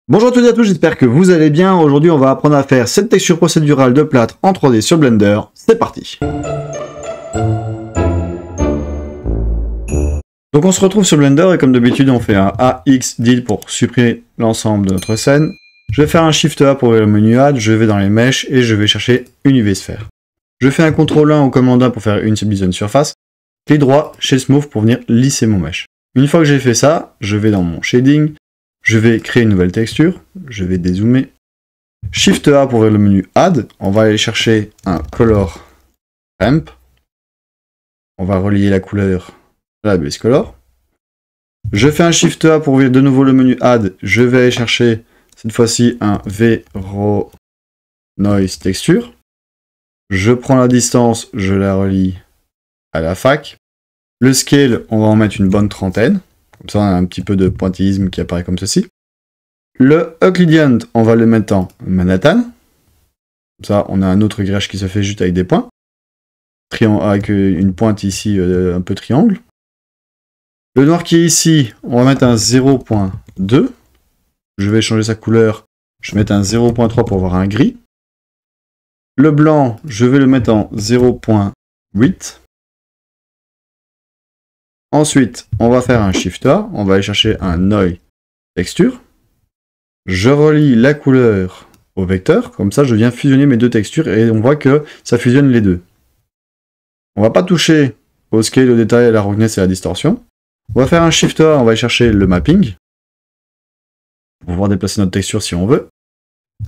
Bonjour à toutes et à tous, j'espère que vous allez bien. Aujourd'hui, on va apprendre à faire cette texture procédurale de plâtre en 3D sur Blender. C'est parti. Donc on se retrouve sur Blender et comme d'habitude, on fait un AX Delete pour supprimer l'ensemble de notre scène. Je vais faire un Shift A pour ouvrir le menu Add, je vais dans les mèches et je vais chercher une UV sphère. Je fais un CTRL 1 ou commande 1 pour faire une subdivision surface. Clic droit chez Smooth pour venir lisser mon mesh. Une fois que j'ai fait ça, je vais dans mon shading. Je vais créer une nouvelle texture, je vais dézoomer. Shift A pour ouvrir le menu Add, on va aller chercher un Color Ramp. On va relier la couleur à la base color. Je fais un Shift A pour ouvrir de nouveau le menu Add, je vais aller chercher cette fois-ci un V-Raw Noise Texture. Je prends la distance, je la relie à la fac. Le scale, on va en mettre une bonne trentaine. Comme ça, on a un petit peu de pointillisme qui apparaît comme ceci. Le Euclidean, on va le mettre en Manhattan. Comme ça, on a un autre grèche qui se fait juste avec des points. Avec une pointe ici, un peu triangle. Le noir qui est ici, on va mettre un 0.2. Je vais changer sa couleur. Je vais mettre un 0.3 pour avoir un gris. Le blanc, je vais le mettre en 0.8. Ensuite, on va faire un Shift A, on va aller chercher un Noise Texture. Je relie la couleur au vecteur, comme ça je viens fusionner mes deux textures et on voit que ça fusionne les deux. On va pas toucher au scale, au détail, à la roughness et à la distorsion. On va faire un Shift A, on va aller chercher le mapping, pour pouvoir déplacer notre texture si on veut.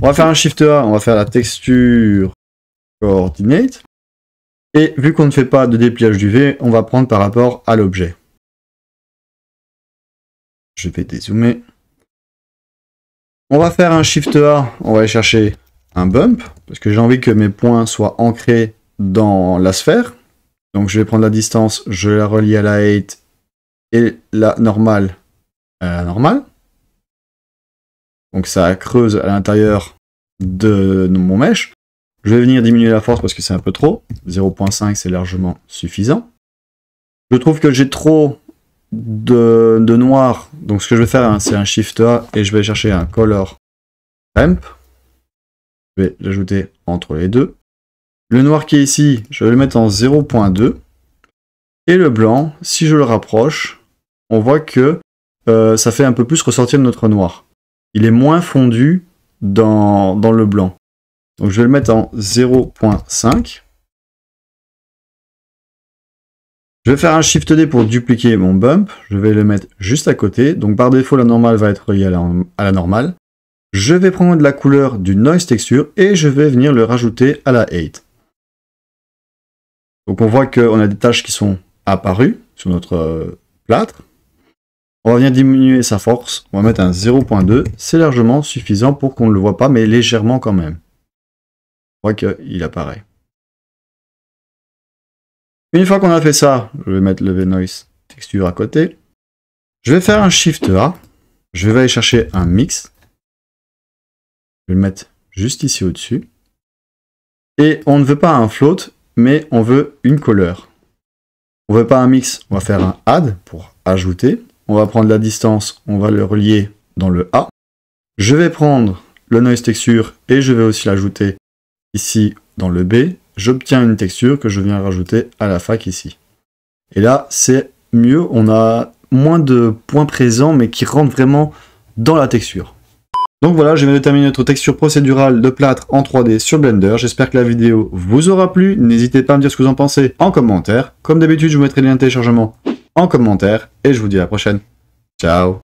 On va faire un Shift A, on va faire la texture coordinate. Et vu qu'on ne fait pas de dépliage du V, on va prendre par rapport à l'objet. Je vais dézoomer. On va faire un Shift A, on va aller chercher un bump, parce que j'ai envie que mes points soient ancrés dans la sphère. Donc je vais prendre la distance, je la relie à la 8 et la normale à la normale. Donc ça creuse à l'intérieur de mon mesh. Je vais venir diminuer la force parce que c'est un peu trop. 0.5 c'est largement suffisant. Je trouve que j'ai trop de noir. Donc ce que je vais faire, c'est un Shift A et je vais chercher un Color Ramp. Je vais l'ajouter entre les deux. Le noir qui est ici, je vais le mettre en 0.2. Et le blanc, si je le rapproche, on voit que ça fait un peu plus ressortir notre noir. Il est moins fondu dans le blanc. Donc je vais le mettre en 0.5. Je vais faire un Shift D pour dupliquer mon bump. Je vais le mettre juste à côté. Donc par défaut, la normale va être reliée à la normale. Je vais prendre de la couleur du Noise Texture et je vais venir le rajouter à la 8. Donc on voit qu'on a des taches qui sont apparues sur notre plâtre. On va venir diminuer sa force. On va mettre un 0.2. C'est largement suffisant pour qu'on ne le voit pas, mais légèrement quand même. On voit qu'il apparaît. Une fois qu'on a fait ça, je vais mettre le V-Noise Texture à côté. Je vais faire un Shift A. Je vais aller chercher un Mix. Je vais le mettre juste ici au-dessus. Et on ne veut pas un float, mais on veut une couleur. On ne veut pas un mix, on va faire un Add pour ajouter. On va prendre la distance, on va le relier dans le A. Je vais prendre le Noise Texture et je vais aussi l'ajouter ici dans le B. J'obtiens une texture que je viens rajouter à la fac ici. Et là, c'est mieux, on a moins de points présents, mais qui rentrent vraiment dans la texture. Donc voilà, je viens de terminer notre texture procédurale de plâtre en 3D sur Blender. J'espère que la vidéo vous aura plu. N'hésitez pas à me dire ce que vous en pensez en commentaire. Comme d'habitude, je vous mettrai le lien de téléchargement en commentaire. Et je vous dis à la prochaine. Ciao!